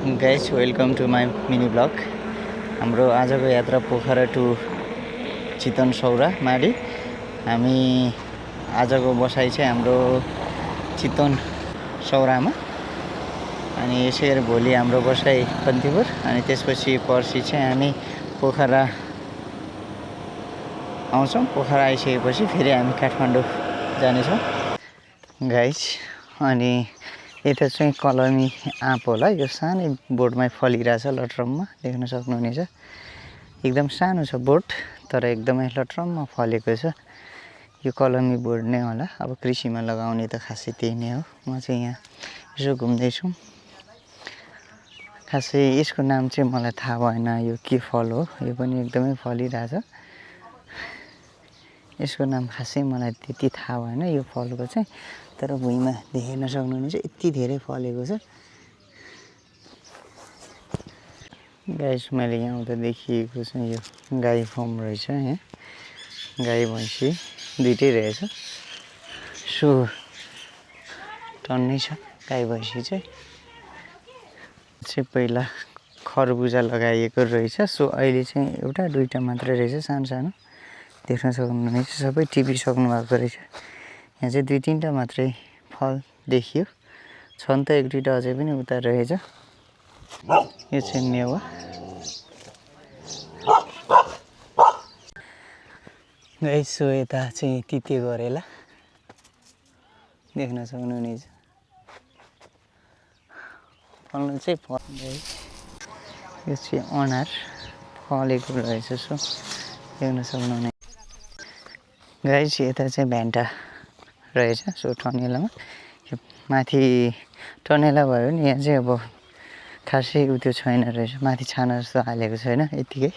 Guys welcome to my mini vlog. हाम्रो आजको यात्रा पोखरा टु चितवन सौरा माडी। हामी आजको बसाइ चाहिँ हाम्रो चितवन सौरामा, अनि यसै गरी भोलि हाम्रो बसाइ कन्तिपुर, अनि त्यसपछि पर्सि चाहिँ हामी पोखरा आउँछौँ। पोखरा आइसकेपछि फेरि हामी काठमाडौँ जानेछौँ गाइज। अनि यता चाहिँ कलमी आँप होला, यो सानै बोटमै फलिरहेछ, लटरममा देख्न सक्नुहुनेछ। एकदम सानो छ बोट, तर एकदमै लटरममा फलेको छ। यो कलमी बोट नै होला, अब कृषिमा लगाउने त खासै त्यही नै हो। म चाहिँ यहाँ यसो घुम्दैछु। खासै यसको नाम चाहिँ मलाई थाहा भएन, यो के फल हो। यो पनि एकदमै फलिरहेछ। यसको नाम खासै मलाई त्यति थाहा भएन यो फलको चाहिँ, तर भुइँमा देख्न सक्नुहुनेछ यति धेरै फलेको छ। गाइस, मैले यहाँ आउँदा देखिएको चाहिँ यो गाई फर्म रहेछ। यहाँ गाई भैँसी दुइटै रहेछ। सो टन्नै छ गाई भैँसी चाहिँ पहिला खरबुजा लगाइएको रहेछ। सो अहिले चाहिँ एउटा दुइटा मात्रै रहेछ, सानो सानो देख्न सक्नुहुनेछ। सबै टिपिसक्नु भएको रहेछ। यहाँ चाहिँ दुई तिनवटा मात्रै फल देखियो, छन् त एक दुईवटा अझै पनि उता रहेछ। यो चाहिँ मेवा। यसो यता चाहिँ तिते गरेला देख्न सक्नुहुनेछ। फल्नु चाहिँ यो चाहिँ अनार फलेको रहेछ। सो देख्न सक्नुहुनेछ गाइस। यता चाहिँ भेन्टा रहेछ। सो टनेलामा यो माथि टनेला भयो नि, यहाँ चाहिँ अब खासै त्यो छैन रहेछ, माथि छाना जस्तो हालेको छैन यतिकै।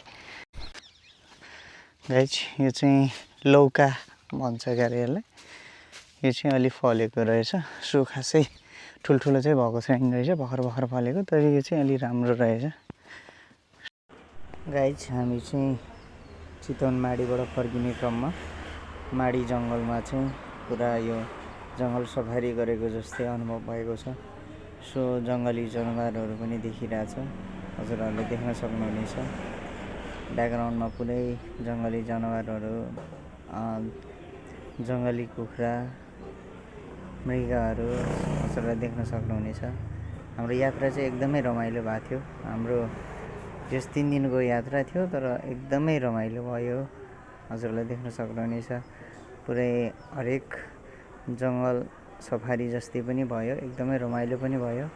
गाइस, यो चाहिँ लौका भन्छ क्यारे यसलाई। यो चाहिँ अलि फलेको रहेछ। सो खासै ठुल्ठुलो चाहिँ भएको छैन रहेछ, भर्खर भर्खर फलेको, तर यो चाहिँ अलि राम्रो रहेछ। गाइस, हामी चाहिँ चितवन माडीबाट फर्किने क्रममा माडी जङ्गलमा चाहिँ पुरा यो जङ्गल सफारी गरेको जस्तै अनुभव भएको छ। सो जङ्गली जनावरहरू पनि देखिरहेछ, हजुरहरूले देख्न सक्नुहुनेछ। ब्याकग्राउन्डमा पुरै जङ्गली जनावरहरू, जङ्गली कुखुरा, मृगहरू हजुरहरूले देख्न सक्नुहुनेछ। हाम्रो यात्रा चाहिँ एकदमै रमाइलो भएको थियो। हाम्रो यस 3 दिनको यात्रा थियो, तर एकदमै रमाइलो भयो। हजुरहरूले देख्न सक्नुहुनेछ पुरै हरेक जङ्गल सफारी जस्तै पनि भयो, एकदमै रमाइलो पनि भयो।